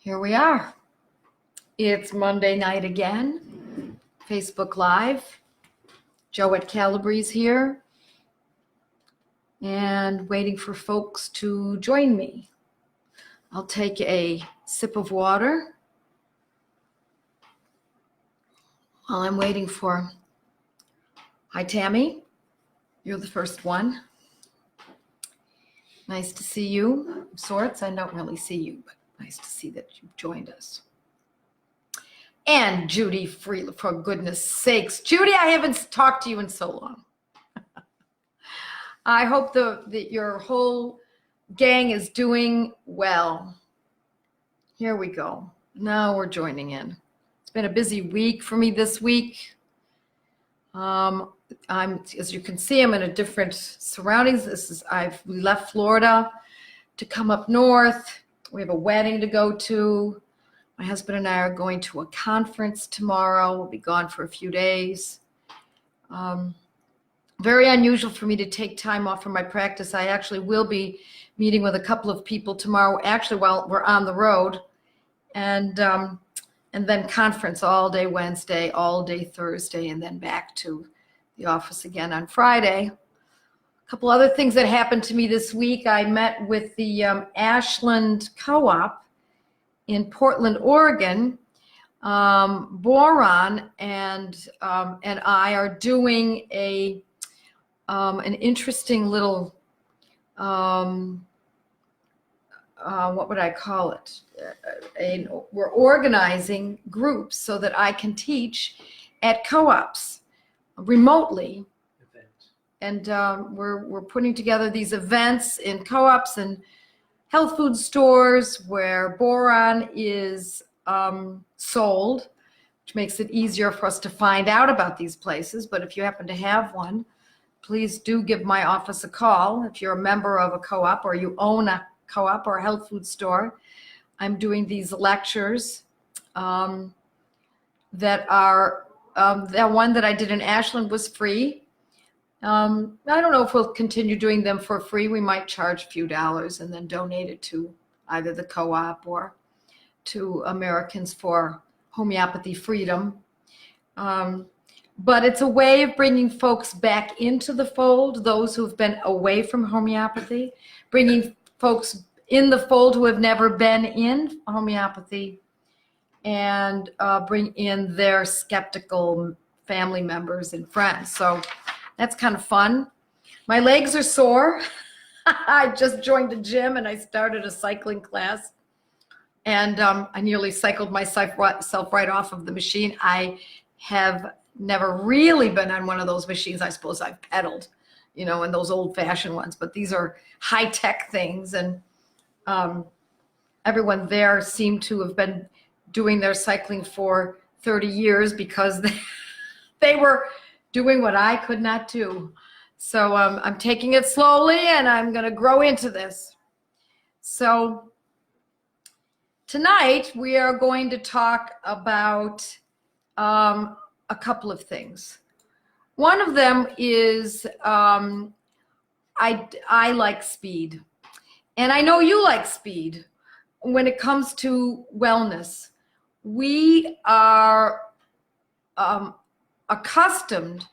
Here we are. It's Monday night again. Facebook Live. Joette Calabrese here. And waiting for folks to join me. I'll take a sip of water while I'm waiting for... Hi, Tammy. You're the first one. Nice to see you, of sorts. I don't really see you, but nice to see that you've joined us. And Judy, for goodness sakes. Judy, I haven't talked to you in so long. I hope that your whole gang is doing well. Here we go. Now we're joining in. It's been a busy week for me this week. As you can see, I'm in a different surroundings. We left Florida to come up north. We have a wedding to go to. My husband and I are going to a conference tomorrow. We'll be gone for a few days. Very unusual for me to take time off from my practice. I actually will be meeting with a couple of people tomorrow, actually while we're on the road. And then conference all day Wednesday, all day Thursday, and then back to the office again on Friday. A couple other things that happened to me this week. I met with the Ashland Co-op in Portland, Oregon. Boron and I are doing an interesting little, what would I call it? We're organizing groups so that I can teach at co-ops remotely. And we're putting together these events in co-ops and health food stores where boron is sold, which makes it easier for us to find out about these places. But if you happen to have one, please do give my office a call. If you're a member of a co-op or you own a co-op or a health food store, I'm doing these lectures that are, that one that I did in Ashland was free. I don't know if we'll continue doing them for free. We might charge a few dollars and then donate it to either the co-op or to Americans for Homeopathy Freedom. But it's a way of bringing folks back into the fold, those who've been away from homeopathy, bringing folks in the fold who have never been in homeopathy, and bring in their skeptical family members and friends. So that's kind of fun. My legs are sore. I just joined a gym and I started a cycling class. And I nearly cycled myself right off of the machine. I have never really been on one of those machines. I suppose I've pedaled, in those old-fashioned ones. But these are high-tech things. And everyone there seemed to have been doing their cycling for 30 years because they were doing what I could not do. So I'm taking it slowly and I'm going to grow into this. So tonight we are going to talk about a couple of things. One of them is I like speed. And I know you like speed when it comes to wellness. We are accustomed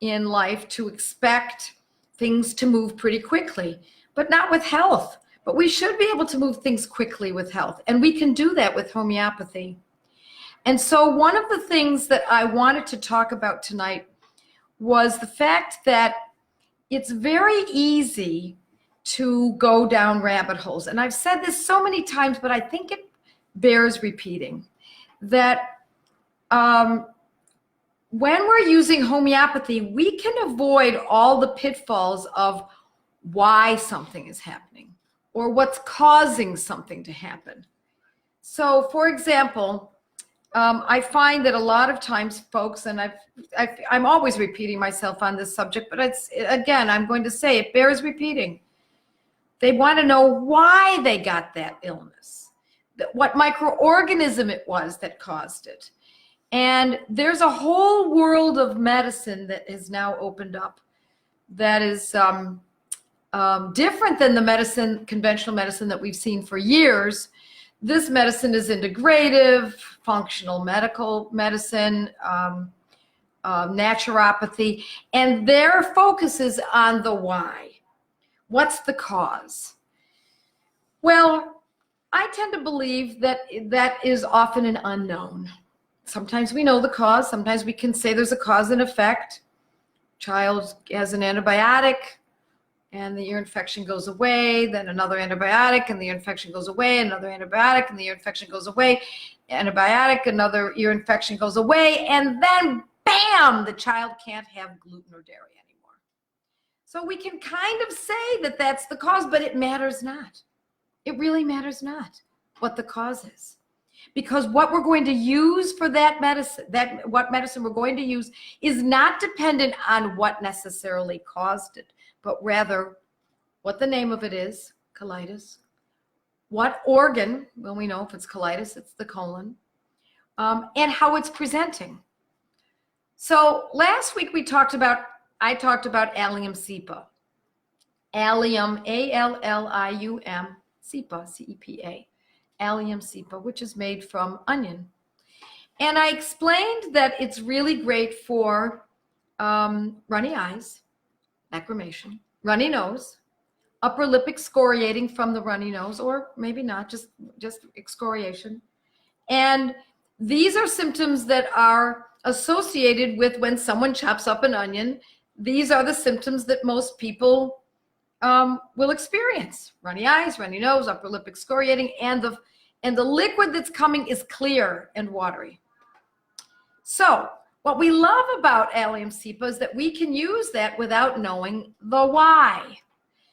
in life to expect things to move pretty quickly, but not with health. But we should be able to move things quickly with health, and we can do that with homeopathy. And so one of the things that I wanted to talk about tonight was the fact that it's very easy to go down rabbit holes. And I've said this so many times, but I think it bears repeating, that when we're using homeopathy, we can avoid all the pitfalls of why something is happening or what's causing something to happen. So, for example, I find that a lot of times folks, and I'm always repeating myself on this subject, but again, I'm going to say it bears repeating. They want to know why they got that illness, what microorganism it was that caused it. And there's a whole world of medicine that has now opened up that is different than the conventional medicine that we've seen for years, This medicine is integrative, functional medical medicine, naturopathy, and their focus is on the why. What's the cause? Well, I tend to believe that that is often an unknown. Sometimes we know the cause. Sometimes we can say there's a cause and effect. Child has an antibiotic and the ear infection goes away, then another antibiotic and the ear infection goes away, another antibiotic and the ear infection goes away, antibiotic, another ear infection goes away, and then bam, the child can't have gluten or dairy anymore. So we can kind of say that that's the cause, but it matters not. It really matters not what the cause is. Because what we're going to use for that medicine, what medicine we're going to use is not dependent on what necessarily caused it, but rather what the name of it is, colitis, what organ, well, we know if it's colitis, it's the colon, and how it's presenting. So last week I talked about Allium CEPA. Allium, A-L-L-I-U-M, CEPA, C-E-P-A. Allium CEPA, which is made from onion. And I explained that it's really great for runny eyes, lacrimation, runny nose, upper lip excoriating from the runny nose, or maybe not, just excoriation. And these are symptoms that are associated with when someone chops up an onion. These are the symptoms that most people will experience: runny eyes, runny nose, upper lip excoriating, and the liquid that's coming is clear and watery. So what we love about Allium CEPA is that we can use that without knowing the why.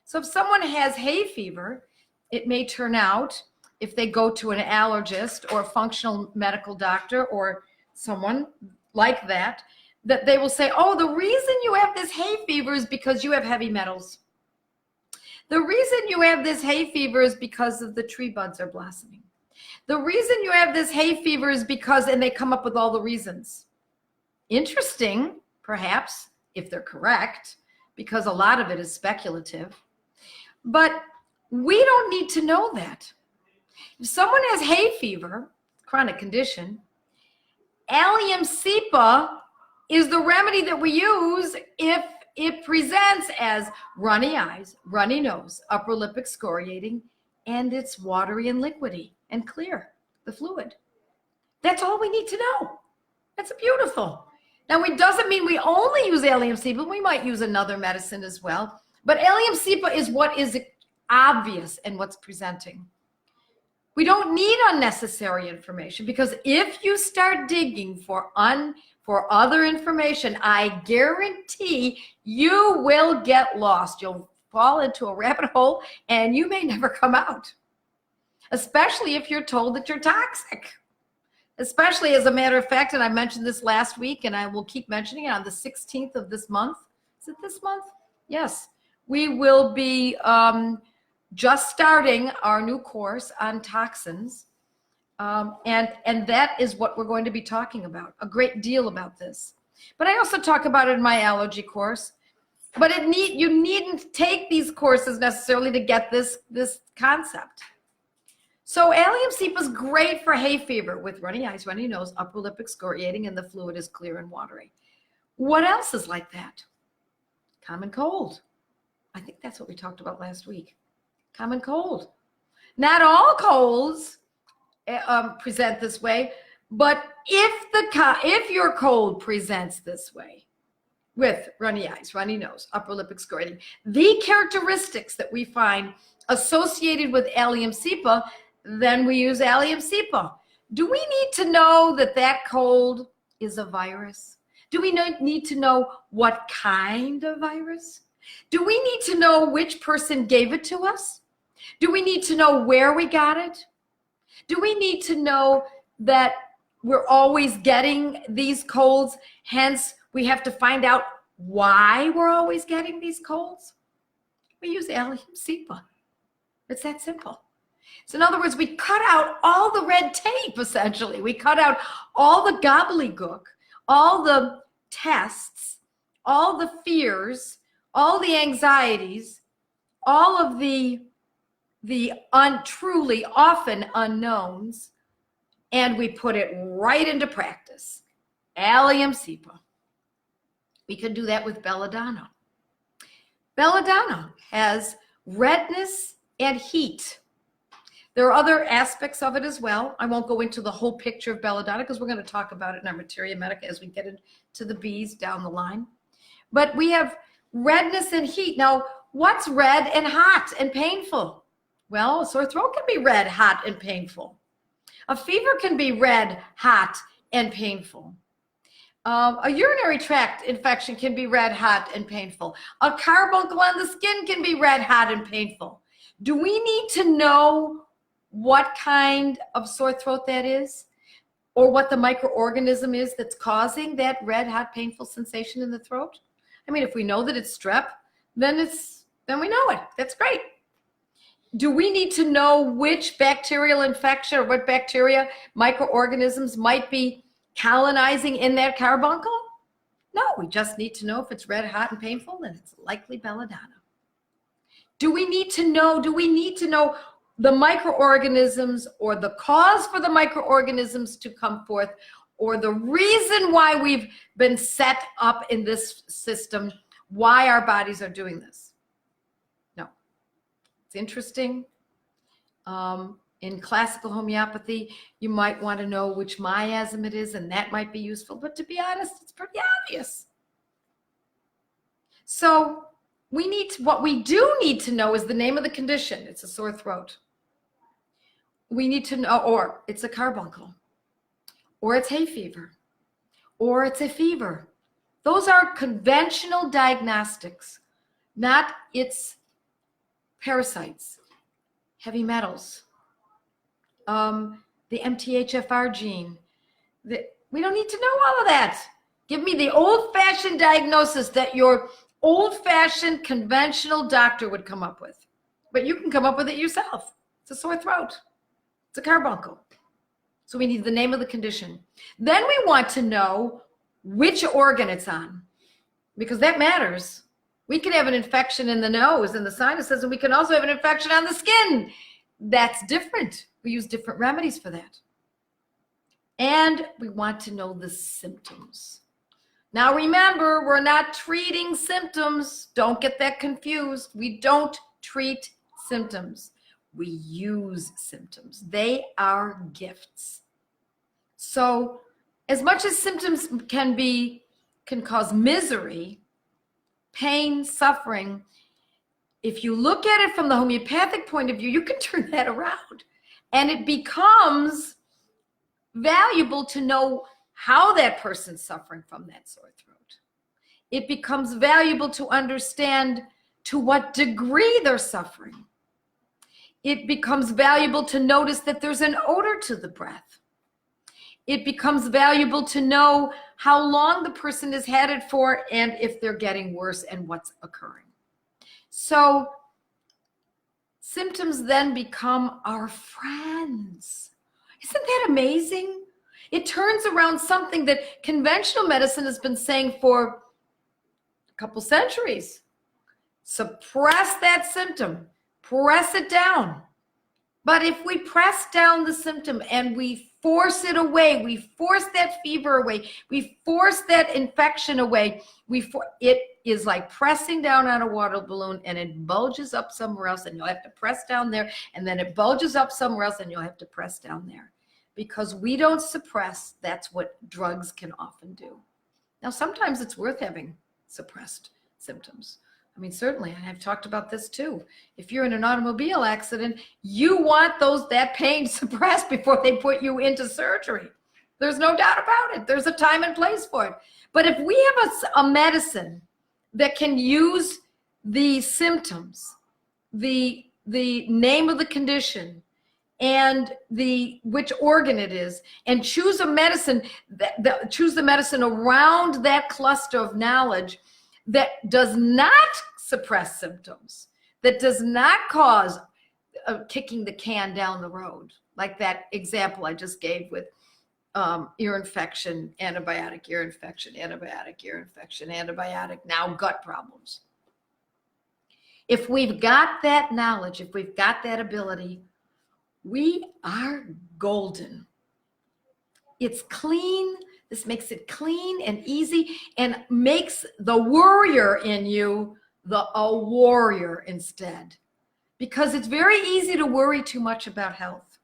So if someone has hay fever, it may turn out, if they go to an allergist or a functional medical doctor or someone like that, that they will say, oh, the reason you have this hay fever is because you have heavy metals. The reason you have this hay fever is because of the tree buds are blossoming. The reason you have this hay fever is because, and they come up with all the reasons. Interesting, perhaps, if they're correct, because a lot of it is speculative. But we don't need to know that. If someone has hay fever, chronic condition, Allium CEPA is the remedy that we use if it presents as runny eyes, runny nose, upper lip excoriating, and it's watery and liquidy and clear, the fluid. That's all we need to know. That's beautiful. Now, it doesn't mean we only use Allium CEPA. We might use another medicine as well. But Allium CEPA is what is obvious and what's presenting. We don't need unnecessary information, because if you start digging for other information, I guarantee you will get lost. You'll fall into a rabbit hole and you may never come out, especially if you're told that you're toxic. Especially, as a matter of fact, and I mentioned this last week and I will keep mentioning it, on the 16th of this month. Is it this month? Yes. We will be just starting our new course on toxins. And that is what we're going to be talking about, a great deal about this. But I also talk about it in my allergy course. But you needn't take these courses necessarily to get this concept. So Allium CEPA is great for hay fever with runny eyes, runny nose, upper lip excoriating, and the fluid is clear and watery. What else is like that? Common cold. I think that's what we talked about last week. Common cold. Not all colds present this way, but if your cold presents this way, with runny eyes, runny nose, upper lip excoriating, the characteristics that we find associated with Allium CEPA, then we use Allium CEPA. Do we need to know that cold is a virus? Do we need to know what kind of virus? Do we need to know which person gave it to us? Do we need to know where we got it? Do we need to know that we're always getting these colds, hence we have to find out why we're always getting these colds? We use Allium CEPA. It's that simple. So in other words, we cut out all the red tape, essentially. We cut out all the gobbledygook, all the tests, all the fears, all the anxieties, all of the the truly often unknowns, and we put it right into practice. Allium CEPA. We can do that with belladonna. Belladonna has redness and heat. There are other aspects of it as well. I won't go into the whole picture of belladonna because we're going to talk about it in our Materia Medica as we get into the bees down the line. But we have redness and heat. Now, what's red and hot and painful? Well, a sore throat can be red, hot, and painful. A fever can be red, hot, and painful. A urinary tract infection can be red, hot, and painful. A carbuncle on the skin can be red, hot, and painful. Do we need to know what kind of sore throat that is, or what the microorganism is that's causing that red, hot, painful sensation in the throat? I mean, if we know that it's strep, then we know it. That's great. Do we need to know which bacterial infection or what bacteria, microorganisms might be colonizing in that carbuncle? No, we just need to know if it's red, hot, and painful, then it's likely belladonna. Do we need to know the microorganisms or the cause for the microorganisms to come forth, or the reason why we've been set up in this system, why our bodies are doing this? No. It's interesting. In classical homeopathy, you might want to know which miasm it is, and that might be useful. But to be honest, it's pretty obvious. So what we do need to know is the name of the condition. It's a sore throat. We need to know, or it's a carbuncle, or it's hay fever, or it's a fever. Those are conventional diagnostics, not its parasites, heavy metals, the MTHFR gene. We don't need to know all of that. Give me the old-fashioned diagnosis that your old-fashioned conventional doctor would come up with. But you can come up with it yourself. It's a sore throat. It's a carbuncle. So we need the name of the condition. Then we want to know which organ it's on, because that matters. We can have an infection in the nose and the sinuses, and we can also have an infection on the skin. That's different. We use different remedies for that. And we want to know the symptoms. Now remember, we're not treating symptoms. Don't get that confused. We don't treat symptoms. We use symptoms. They are gifts. So as much as symptoms can cause misery, pain, suffering, if you look at it from the homeopathic point of view, you can turn that around. And it becomes valuable to know how that person's suffering from that sore throat. It becomes valuable to understand to what degree they're suffering. It becomes valuable to notice that there's an odor to the breath. It becomes valuable to know how long the person has had it for and if they're getting worse and what's occurring. So symptoms then become our friends. Isn't that amazing? It turns around something that conventional medicine has been saying for a couple centuries. Suppress that symptom. Press it down. But if we press down the symptom and we force it away, we force that fever away, we force that infection away, it is like pressing down on a water balloon, and it bulges up somewhere else, and you'll have to press down there, and then it bulges up somewhere else, and you'll have to press down there. Because we don't suppress, that's what drugs can often do. Now, sometimes it's worth having suppressed symptoms. I mean, certainly, and I've talked about this too. If you're in an automobile accident, you want that pain suppressed before they put you into surgery. There's no doubt about it. There's a time and place for it. But if we have a medicine that can use the symptoms, the name of the condition, and which organ it is, and choose a medicine, choose the medicine around that cluster of knowledge, that does not suppress symptoms, that does not cause kicking the can down the road, like that example I just gave with ear infection, antibiotic, ear infection, antibiotic, ear infection, antibiotic, now gut problems. If we've got that knowledge, if we've got that ability, we are golden. It's clean. This makes it clean and easy and makes the worrier in you a warrior instead. Because it's very easy to worry too much about health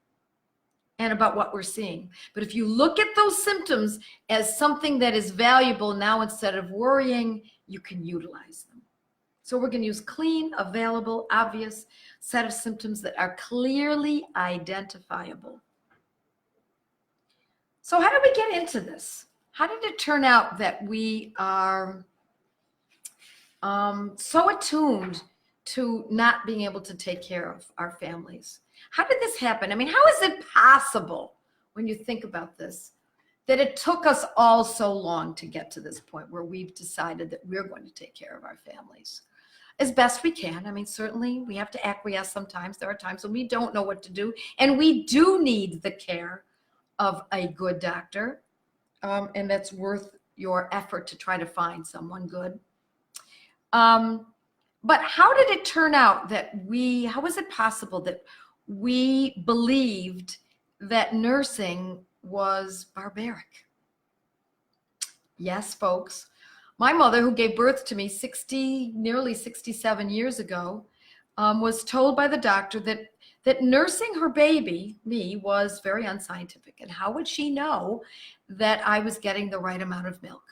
and about what we're seeing. But if you look at those symptoms as something that is valuable now, instead of worrying, you can utilize them. So we're going to use clean, available, obvious set of symptoms that are clearly identifiable. So how did we get into this? How did it turn out that we are so attuned to not being able to take care of our families? How did this happen? I mean, how is it possible, when you think about this, that it took us all so long to get to this point where we've decided that we're going to take care of our families as best we can? I mean, certainly we have to acquiesce sometimes. There are times when we don't know what to do, and we do need the care of a good doctor, and that's worth your effort to try to find someone good. But how did it turn out that how was it possible that we believed that nursing was barbaric? Yes, folks. My mother, who gave birth to me nearly 67 years ago, was told by the doctor that nursing her baby, me, was very unscientific. And how would she know that I was getting the right amount of milk?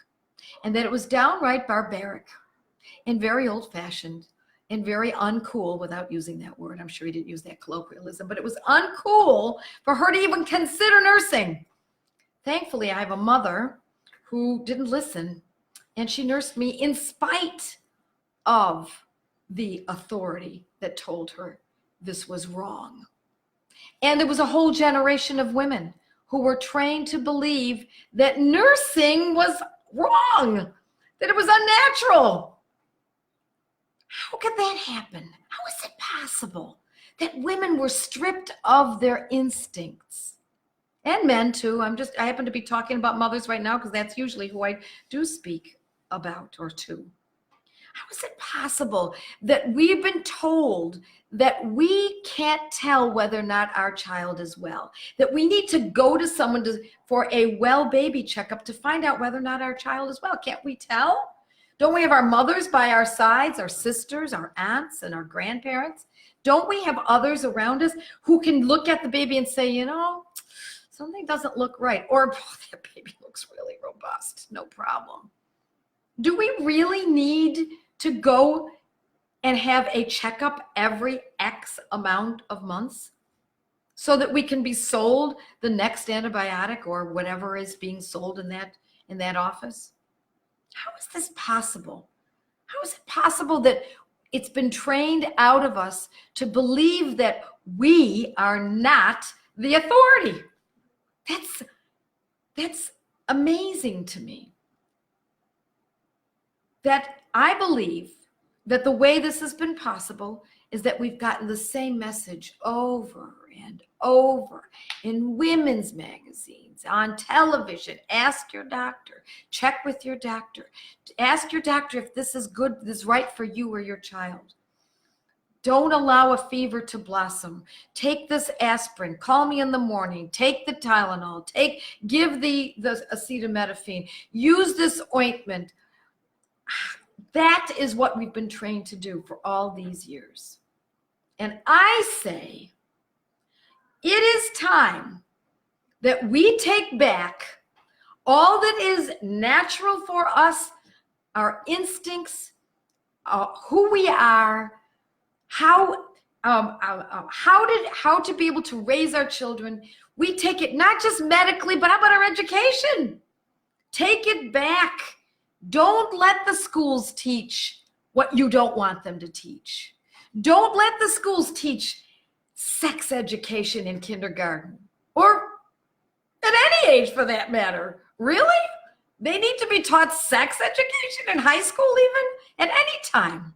And that it was downright barbaric and very old-fashioned and very uncool, without using that word. I'm sure he didn't use that colloquialism, but it was uncool for her to even consider nursing. Thankfully, I have a mother who didn't listen, and she nursed me in spite of the authority that told her this was wrong. And there was a whole generation of women who were trained to believe that nursing was wrong, that it was unnatural. How could that happen? How is it possible that women were stripped of their instincts? And men too. I happen to be talking about mothers right now because that's usually who I do speak about or to. How is it possible that we've been told that we can't tell whether or not our child is well, that we need to go to someone for a well baby checkup to find out whether or not our child is well? Can't we tell? Don't we have our mothers by our sides, our sisters, our aunts, and our grandparents? Don't we have others around us who can look at the baby and say, you know, something doesn't look right, or oh, that baby looks really robust, no problem? Do we really need to go and have a checkup every X amount of months so that we can be sold the next antibiotic or whatever is being sold in that office? How is this possible? How is it possible that it's been trained out of us to believe that we are not the authority? That's amazing to me. That I believe that the way this has been possible is that we've gotten the same message over and over in women's magazines, on television. Ask your doctor. Check with your doctor. Ask your doctor if this is good, this is right for you or your child. Don't allow a fever to blossom. Take this aspirin. Call me in the morning. Take the Tylenol. Give the acetaminophen. Use this ointment. That is what we've been trained to do for all these years. And I say, it is time that we take back all that is natural for us, our instincts, who we are, how to be able to raise our children. We take it not just medically, but how about our education? Take it back. Don't let the schools teach what you don't want them to teach. Don't let the schools teach sex education in kindergarten or at any age for that matter. Really? They need to be taught sex education in high school even at any time.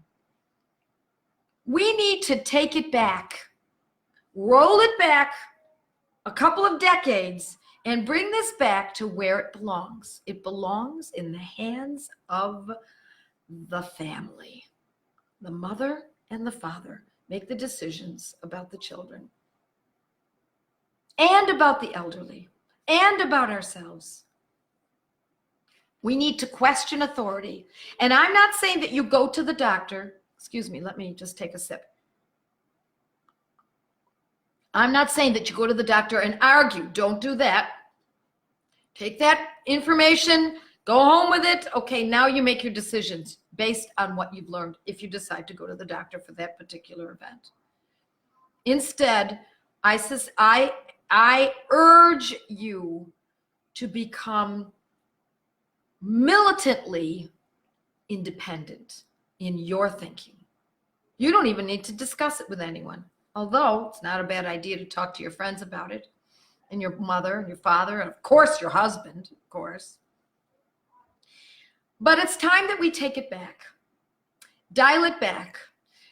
We need to take it back, roll it back a couple of decades, and bring this back to where it belongs. It belongs in the hands of the family, the mother and the father make the decisions about the children and about the elderly and about ourselves. We need to question authority. And I'm not saying that you go to the doctor. Excuse me, let me just take a sip. I'm not saying that you go to the doctor and argue. Don't do that. Take that information, go home with it. Okay, now you make your decisions based on what you've learned if you decide to go to the doctor for that particular event. Instead, I urge you to become militantly independent in your thinking. You don't even need to discuss it with anyone, although it's not a bad idea to talk to your friends about it, and your mother and your father, and of course your husband, of course. But it's time that we take it back, dial it back,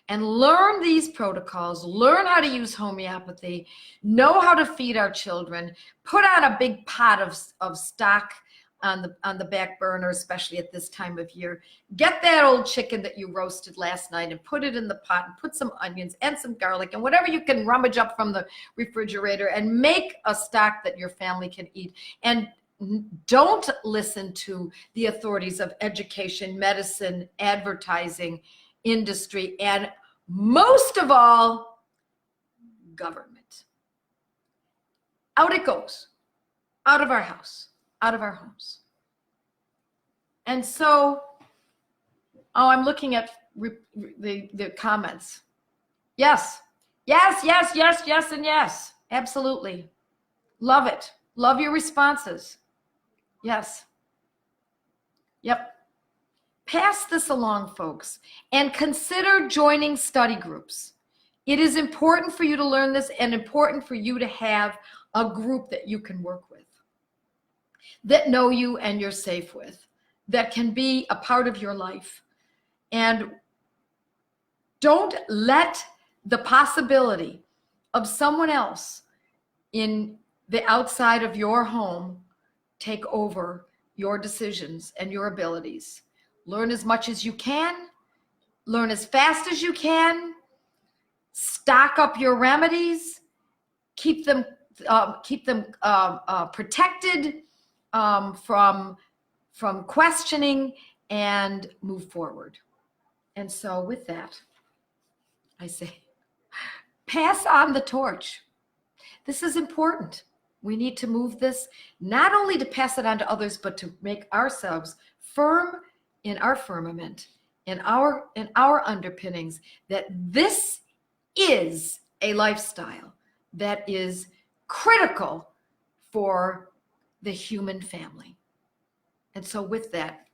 and learn these protocols, learn how to use homeopathy, know how to feed our children, put on a big pot of stock on the back burner, especially at this time of year. Get that old chicken that you roasted last night and put it in the pot and put some onions and some garlic and whatever you can rummage up from the refrigerator and make a stock that your family can eat. And don't listen to the authorities of education, medicine, advertising, industry, and most of all, government. Out it goes, out of our house, out of our homes. And so, I'm looking at the comments. Yes, yes, yes, yes, yes, and yes, absolutely. Love it. Love your responses. Yes. Yep. Pass this along, folks, and consider joining study groups. It is important for you to learn this and important for you to have a group that you can work with, that know you and you're safe with, that can be a part of your life. And don't let the possibility of someone else in the outside of your home take over your decisions and your abilities. Learn as much as you can. Learn as fast as you can. Stock up your remedies. Keep them protected from questioning, and move forward. And so with that, I say, pass on the torch. This is important. We need to move this, not only to pass it on to others, but to make ourselves firm in our firmament, in our underpinnings, that this is a lifestyle that is critical for the human family. And so with that,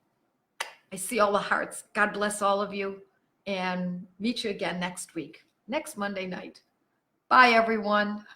I see all the hearts. God bless all of you, and meet you again next week, next Monday night. Bye, everyone.